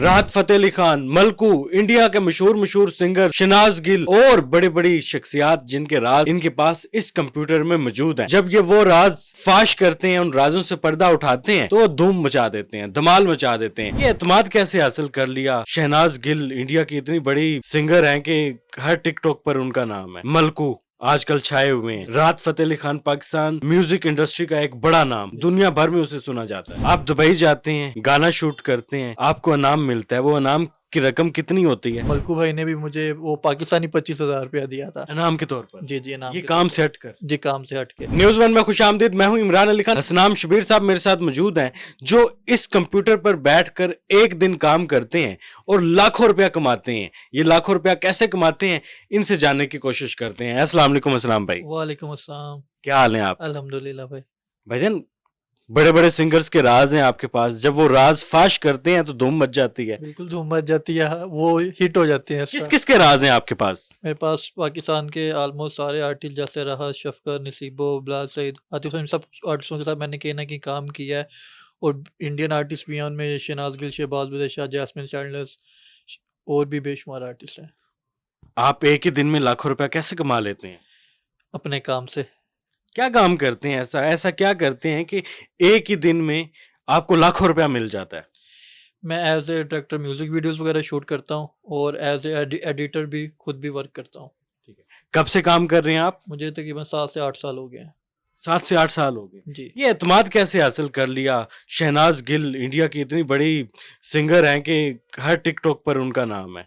राहत फतेह अली खान, मलकू, इंडिया के मशहूर मशहूर सिंगर शहनाज गिल और बड़ी बड़ी शख्सियात जिनके राज इनके पास इस कंप्यूटर में मौजूद हैं। जब ये वो राज फाश करते हैं, उन राजों से पर्दा उठाते हैं, तो वो धूम मचा देते हैं, धमाल मचा देते हैं। ये एतमाद कैसे हासिल कर लिया? शहनाज गिल इंडिया की इतनी बड़ी सिंगर हैं कि हर टिकटॉक पर उनका नाम है। मलकू आजकल छाए हुए हैं। राहत फतेह अली खान पाकिस्तान म्यूजिक इंडस्ट्री का एक बड़ा नाम, दुनिया भर में उसे सुना जाता है। आप दुबई जाते हैं, गाना शूट करते हैं, आपको इनाम मिलता है। वो इनाम की रकम कितनी होती है? मलकू भाई ने भी मुझे वो पाकिस्तानी 25,000 रुपया दिया था इनाम के तौर पर। जी जी इनाम ये के काम तौर से हटकर। पर। जी काम से हटके। न्यूज वन में खुशामदीद। मैं हूं इमरान अली खान। हसनाम शबीर साहब मेरे साथ मौजूद हैं, जो इस कंप्यूटर पर बैठकर एक दिन काम करते हैं और लाखों रुपया कमाते हैं। ये लाखों रुपया कैसे कमाते हैं, इनसे जानने की कोशिश करते हैं। अस्सलाम वालेकुम असलाम भाई। वालेकुम अस्सलाम। क्या हाल है आप? अल्हम्दुलिल्लाह भाई। भाईजान, बड़े बड़े सिंगर्स के राज हैं आपके पास, जब वो राज फाश करते हैं तो धूम मच जाती है। बिल्कुल धूम मच जाती है, वो हिट हो जाते हैं। किस किस के राज हैं आपके पास? मेरे पास पाकिस्तान के ऑलमोस्ट सारे आर्टिस्ट जैसे राहत, शफकर, नसीबो, बिलाल सईद, आतिफ असलम, सब आर्टिस्टों के साथ मैंने कहीं ना कहीं काम किया है। और इंडियन आर्टिस्ट भी हैं, उनमें शहनाज गिल, शहबाज बदेशाह, जैस्मिन सैंडलर्स और भी बेशुमार आर्टिस्ट हैं। आप एक ही दिन में लाखों रुपया कैसे कमा लेते हैं? अपने काम से। क्या काम करते हैं? ऐसा ऐसा क्या करते हैं कि एक ही दिन में आपको लाखों रुपया मिल जाता है? मैं as a director music videos वगैरह शूट करता हूँ और एज ए एडिटर भी खुद भी वर्क करता हूँ। ठीक है। कब से काम कर रहे हैं आप? मुझे तकरीबन 7 से 8 साल हो गए हैं। 7 से 8 साल हो गए। जी। ये एतमाद कैसे हासिल कर लिया? शहनाज गिल इंडिया की इतनी बड़ी सिंगर हैं कि हर टिकटॉक पर उनका नाम है।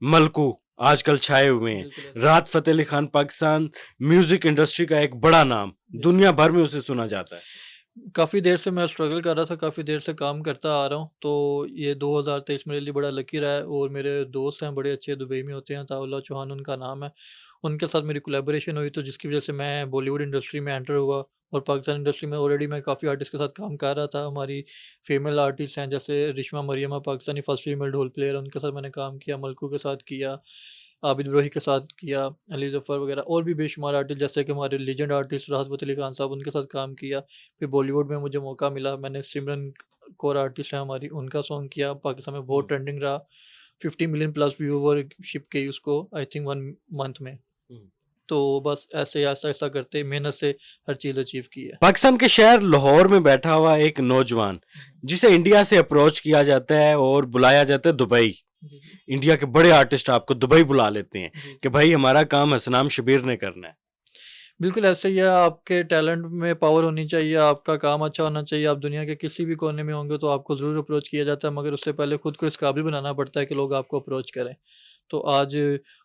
मलकू आजकल छाए हुए हैं। बिल्कुल ऐसा। राहत फतेह अली खान पाकिस्तान म्यूजिक इंडस्ट्री का एक बड़ा नाम, दुनिया भर में उसे सुना जाता है। काफ़ी देर से मैं स्ट्रगल कर रहा था, काफ़ी देर से काम करता आ रहा हूँ, तो ये 2023 मेरे लिए बड़ा लकी रहा है। और मेरे दोस्त हैं बड़े अच्छे, दुबई में होते हैं, ताउल्ला चौहान उनका नाम है। उनके साथ मेरी कोलैबोरेशन हुई, तो जिसकी वजह से मैं बॉलीवुड इंडस्ट्री में एंटर हुआ। और पाकिस्तान इंडस्ट्री में ऑलरेडी मैं काफ़ी आर्टिस्ट के साथ काम कर रहा था। हमारी फीमेल आर्टिस्ट हैं जैसे रिश्मा मरियमा, पाकिस्तानी फर्स्ट फीमेल ढोल प्लेयर, उनके साथ मैंने काम किया। मलकू के साथ किया, आबिद ब्रोही के साथ किया, अली जफ़र वगैरह और भी बेशुमार आर्टिस्ट जैसे कि हमारे लीजेंड आर्टिस्ट राहत फ़तेह अली खान साहब, उनके साथ काम किया। फिर बॉलीवुड में मुझे मौका मिला, मैंने सिमरन कौर आर्टिस्ट है हमारी, उनका सॉन्ग किया। पाकिस्तान में बहुत ट्रेंडिंग रहा, 50 मिलियन प्लस व्यूवरशिप की उसको, आई थिंक 1 मंथ में। तो बस ऐसे ऐसा ऐसा करते मेहनत से हर चीज़ अचीव की है। पाकिस्तान के शहर लाहौर में बैठा हुआ एक नौजवान, जिसे इंडिया से अप्रोच किया जाता है और बुलाया जाता है दुबई। जी जी इंडिया के बड़े आर्टिस्ट आपको दुबई बुला लेते हैं जी। कि भाई हमारा काम हसनाम शबीर ने करना है। बिल्कुल ऐसे ही है, आपके टैलेंट में पावर होनी चाहिए, आपका काम अच्छा होना चाहिए। आप दुनिया के किसी भी कोने में होंगे तो आपको ज़रूर अप्रोच किया जाता है, मगर उससे पहले खुद को इस काबिल बनाना पड़ता है कि लोग आपको अप्रोच करें। तो आज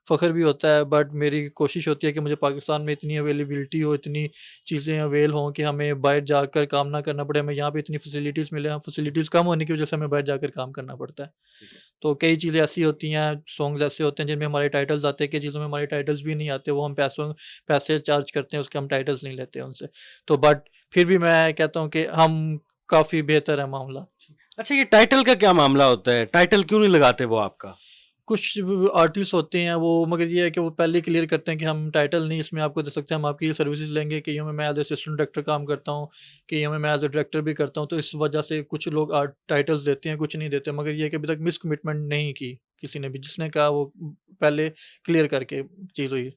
फ़ख्र भी होता है, बट मेरी कोशिश होती है कि मुझे पाकिस्तान में इतनी अवेलेबिलिटी हो, इतनी चीज़ें अवेल हों कि हमें बाहर जाकर काम ना करना पड़े। हमें यहाँ पे इतनी फैसिलिटीज़ मिले हैं, फैसिलिटीज़ कम होने की वजह से हमें बाहर जाकर काम करना पड़ता है। तो कई चीज़ें ऐसी होती हैं, सॉन्ग्स ऐसे होते हैं जिनमें हमारे टाइटल्स आते हैं, कई चीज़ों में हमारे टाइटल्स भी नहीं आते, वो हम पैसे चार्ज करते हैं, उसके हम टाइटल्स नहीं लेते उनसे। तो बट फिर भी मैं कहता हूँ कि हम काफ़ी बेहतर है मामला। अच्छा, ये टाइटल का क्या मामला होता है? टाइटल क्यों नहीं लगाते वो आपका? कुछ आर्टिस्ट होते हैं वो, मगर ये है कि वो पहले ही क्लियर करते हैं कि हम टाइटल नहीं इसमें आपको दे सकते, हम आपकी सर्विसेज लेंगे। कईयों में मैं एज असिस्टेंट डायरेक्टर काम करता हूँ, कईयों में मैं एज ए डायरेक्टर भी करता हूँ। तो इस वजह से कुछ लोग आर्ट टाइटल्स देते हैं, कुछ नहीं देते। मगर ये है कि अभी तक मिस कमिटमेंट नहीं की किसी ने भी, जिसने कहा वो पहले क्लियर करके चीज़ हुई।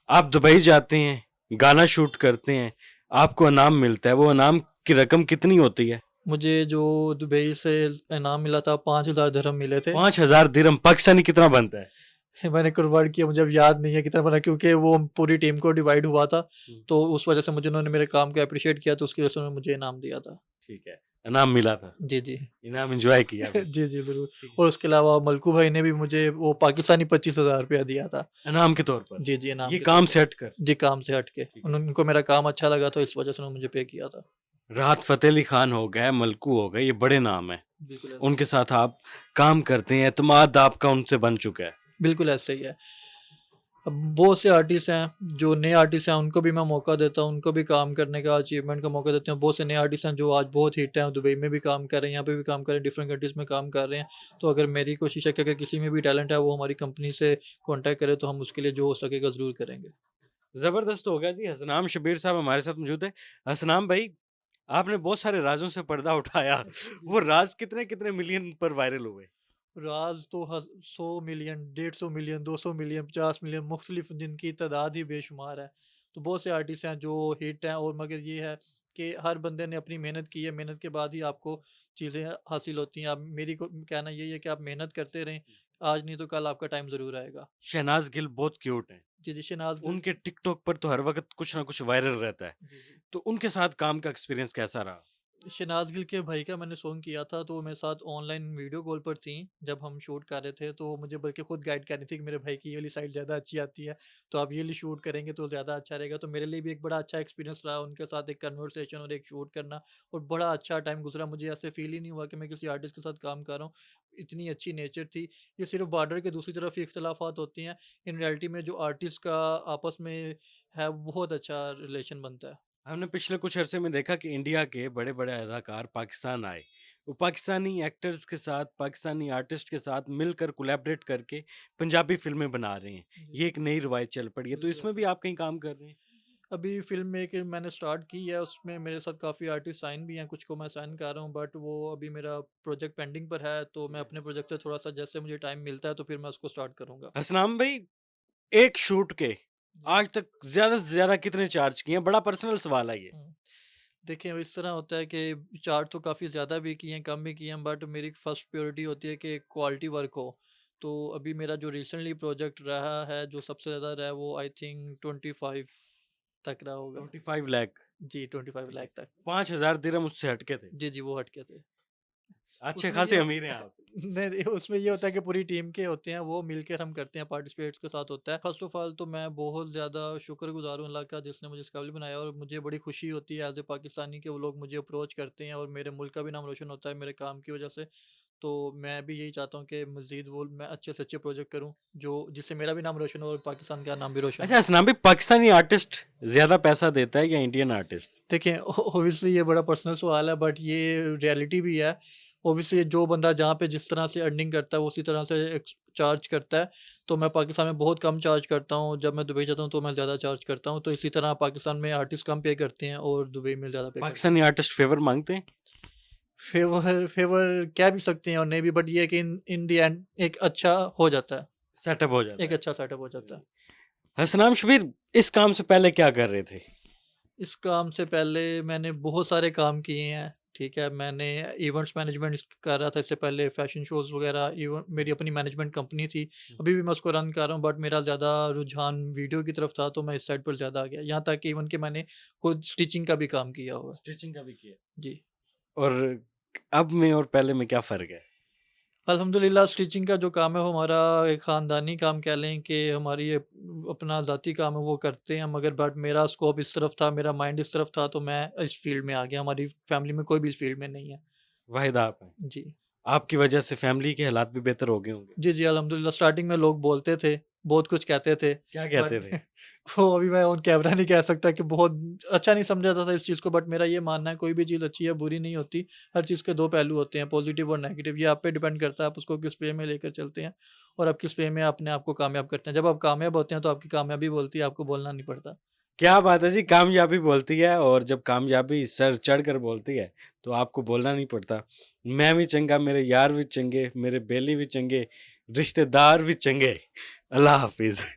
आप दुबई जाते हैं, गाना शूट करते हैं, आपको इनाम मिलता है। वो इनाम की रकम कितनी होती है? मुझे जो दुबई से इनाम मिला था 5,000 दिरहम मिले थे। 5,000 दिरहम पाकिस्तानी कितना बनता है? मैंने कन्वर्ट किया, मुझे अब याद नहीं है कितना बना, क्योंकि वो पूरी टीम को डिवाइड हुआ था। तो उस वजह से मुझे उन्होंने मेरे काम को अप्रिशिएट किया, तो उसकी वजह से उन्होंने मुझे इनाम दिया था। ठीक है, इनाम मिला था। जी जी इनाम एंजॉय किया फिर। जी जी ज़रूर। और उसके अलावा मलकू भाई ने भी मुझे वो पाकिस्तानी 25,000 रुपया दिया था। इनाम के तौर पर। जी जी इनाम ये के काम तौर से हटकर। पर। जी काम से हट के उनको मेरा काम अच्छा लगा, तो इस वजह से उन्होंने मुझे पे किया था। राहत फतेह अली खान हो गए, मलकू हो गए, ये बड़े नाम है। बिल्कुल ऐसे। उनके साथ आप काम करते हैं, एतमाद आपका उनसे बन चुका है। बिल्कुल ऐसे ही है। अब बहुत से आर्टिस्ट हैं, जो नए आर्टिस्ट हैं, उनको भी मैं मौका देता हूँ, उनको भी काम करने का, अचीवमेंट का मौका देते हैं। बहुत से नए आर्टिस्ट हैं जो आज बहुत हिट हैं, दुबई में भी काम कर रहे हैं, यहाँ पे भी काम कर रहे हैं, डिफरेंट कंट्रीज़ में काम कर रहे हैं। तो अगर मेरी कोशिश है कि अगर किसी में भी टैलेंट है वो हमारी कंपनी से कॉन्टैक्ट करे, तो हम उसके लिए जो हो सकेगा ज़रूर करेंगे। जबरदस्त हो गया जी। हसनाम शबीर साहब हमारे साथ मौजूद है। हसनाम भाई, आपने बहुत सारे राजों से पर्दा उठाया। वो राज कितने कितने मिलियन पर वायरल हुए? राज तो 100 मिलियन, 150 मिलियन, 200 मिलियन, 50 मिलियन, मुख्तलिफ जिनकी तादाद ही बेशुमार है। तो बहुत से आर्टिस्ट हैं जो हिट हैं, और मगर ये है कि हर बंदे ने अपनी मेहनत की है, मेहनत के बाद ही आपको चीज़ें हासिल होती हैं। आप मेरी को कहना यही है कि आप मेहनत करते रहें, आज नहीं तो कल आपका टाइम ज़रूर आएगा। शहनाज गिल बहुत क्यूट हैं। जी, जी, शहनाज़ गिल। उनके टिकटॉक पर तो हर वक़्त कुछ ना कुछ वायरल रहता है। जी, जी। तो उनके साथ काम का एक्सपीरियंस कैसा रहा? शहनाज़ गिल के भाई का मैंने सॉन्ग किया था, तो वो मेरे साथ ऑनलाइन वीडियो कॉल पर थीं, जब हम शूट कर रहे थे, तो वो मुझे बल्कि खुद गाइड कर रही थी कि मेरे भाई की ये वाली साइड ज़्यादा अच्छी आती है, तो आप ये वाली शूट करेंगे तो ज़्यादा अच्छा रहेगा। तो मेरे लिए भी एक बड़ा अच्छा एक्सपीरियंस रहा उनके साथ एक कन्वर्सेशन और एक शूट करना, और बड़ा अच्छा टाइम गुज़रा। मुझे ऐसे फ़ील ही नहीं हुआ कि मैं किसी आर्टिस्ट के साथ काम कर रहा हूँ, इतनी अच्छी नेचर थी। ये सिर्फ़ बॉर्डर के दूसरी तरफ ही इख्तिलाफ़ात होती हैं, इन रियलिटी में जो आर्टिस्ट का आपस में है, बहुत अच्छा रिलेशन बनता है। हमने पिछले कुछ अरसे में देखा कि इंडिया के बड़े-बड़े अदाकार पाकिस्तान आए। वो पाकिस्तानी एक्टर्स के साथ, पाकिस्तानी आर्टिस्ट के साथ मिलकर कोलैबोरेट करके पंजाबी फ़िल्में बना रहे हैं। जी, ये एक नई रिवायत चल पड़ी है, तो बिल्कुल इसमें ऐसा। भी आप कहीं काम कर रहे हैं? अभी फ़िल्म मेकिंग मैंने स्टार्ट की है, उसमें मेरे साथ काफ़ी आर्टिस्ट साइन भी हैं, कुछ को मैं साइन कर रहा हूँ, बट वो अभी मेरा प्रोजेक्ट पेंडिंग पर है, तो मैं अपने प्रोजेक्ट से थोड़ा-सा जैसे मुझे टाइम मिलता है, तो फिर मैं उसको स्टार्ट करूँगा। हसनाम भाई, एक शूट के जी। आज तक ज़्यादा से ज़्यादा कितने चार्ज किए हैं? बड़ा पर्सनल सवाल है ये। हुँ। देखिए, अब इस तरह होता है कि चार्ज तो काफ़ी ज़्यादा भी किए हैं, कम भी किए हैं, बट मेरी फर्स्ट प्रायोरिटी होती है कि क्वालिटी वर्क हो। तो अभी मेरा जो रिसेंटली प्रोजेक्ट रहा है, जो सबसे ज़्यादा रहा है, वो आई थिंक 25 तक रहा होगा। 25 लाख। जी, 25 लाख तक। 5000 दिरहम उससे हटके थे। जी, जी, वो हट के थे। अच्छे उसमें ये खासे हो अमीर हैं आप। नहीं, नहीं, उसमें ये होता है कि पूरी टीम के होते हैं, वो मिलकर हम करते हैं, पार्टिसिपेट्स के साथ होता है। फर्स्ट ऑफ ऑल तो मैं बहुत ज़्यादा शुक्रगुज़ार हूँ अल्लाह का, जिसने मुझे इस काबिल बनाया, और मुझे बड़ी खुशी होती है एज़ ए पाकिस्तानी कि वो लोग मुझे अप्रोच करते हैं, और मेरे मुल्क का भी नाम रोशन होता है मेरे काम की वजह से। तो मैं भी यही चाहता हूँ कि मज़ीद वो मैं अच्छे से अच्छे प्रोजेक्ट करूँ, जो जिससे मेरा भी नाम रोशन हो और पाकिस्तान का नाम भी रोशन अच्छा हो। हसनाम भाई, पाकिस्तानी आर्टिस्ट ज़्यादा पैसा देता है या इंडियन आर्टिस्ट? देखिए, ऑब्वियसली ये बड़ा पर्सनल सवाल है, बट ये रियलिटी भी है। ऑब्वियसली जो बंदा जहाँ पे जिस तरह से अर्निंग करता है, वो उसी तरह से चार्ज करता है। तो मैं पाकिस्तान में बहुत कम चार्ज करता हूँ, जब मैं दुबई जाता हूँ तो मैं ज़्यादा चार्ज करता हूँ। तो इसी तरह पाकिस्तान में आर्टिस्ट कम पे करते हैं और दुबई में ज़्यादा पे करते हैं। पाकिस्तानी आर्टिस्ट फेवर मांगते हैं? फेवर फेवर कह भी सकते हैं और नहीं भी, बट ये है कि इन इन द एंड एक अच्छा हो जाता है, सेटअप हो जाता एक है। अच्छा सेटअप हो जाता है। हसनाम शबीर, इस काम से पहले क्या कर रहे थे? इस काम से पहले मैंने बहुत सारे काम किए हैं, ठीक है? मैंने इवेंट्स मैनेजमेंट कर रहा था इससे पहले, फ़ैशन शोज़ वगैरह, इवन मेरी अपनी मैनेजमेंट कंपनी थी। अभी भी मैं उसको रन कर रहा हूँ, बट मेरा ज़्यादा रुझान वीडियो की तरफ था, तो मैं इस साइड पर ज़्यादा आ गया। यहाँ तक कि इवन कि मैंने खुद स्टिचिंग का भी काम किया हुआ है। स्टिचिंग का भी किया। जी। और अब में और पहले में क्या फ़र्क है? अल्हम्दुलिल्लाह स्टिचिंग का जो काम है वो हमारा एक ख़ानदानी काम कह लें, कि हमारी ये अपना ज़ाती काम है, वो करते हैं, मगर बट मेरा स्कोप इस तरफ था, मेरा माइंड इस तरफ था, तो मैं इस फ़ील्ड में आ गया। हमारी फ़ैमिली में कोई भी इस फ़ील्ड में नहीं है। वाहिद आप हैं। जी। आपकी वजह से फैमिली के हालात भी बेहतर हो गए होंगे। जी, जी, अल्हम्दुलिल्लाह स्टार्टिंग में लोग बोलते थे, बहुत कुछ कहते थे, क्या बट कहते थे? वो अभी मैं ऑन कैमरा नहीं कह सकता कि बहुत अच्छा नहीं समझा जाता था इस चीज़ को, बट मेरा ये मानना है कोई भी चीज़ अच्छी या बुरी नहीं होती, हर चीज़ के 2 पहलू होते हैं, पॉज़िटिव और नेगेटिव। ये आप पे डिपेंड करता है, आप उसको किस वे में लेकर चलते हैं और आप किस वे में अपने आप को कामयाब करते हैं। जब आप कामयाब होते हैं तो आपकी कामयाबी बोलती है, आपको बोलना नहीं पड़ता। क्या बात है जी, कामयाबी बोलती है, और जब कामयाबी सर चढ़कर बोलती है, तो आपको बोलना नहीं पड़ता। मैं भी चंगा, मेरे यार भी चंगे, मेरे बेली भी चंगे, रिश्तेदार भी चंगे। अल्लाह हाफ़िज़।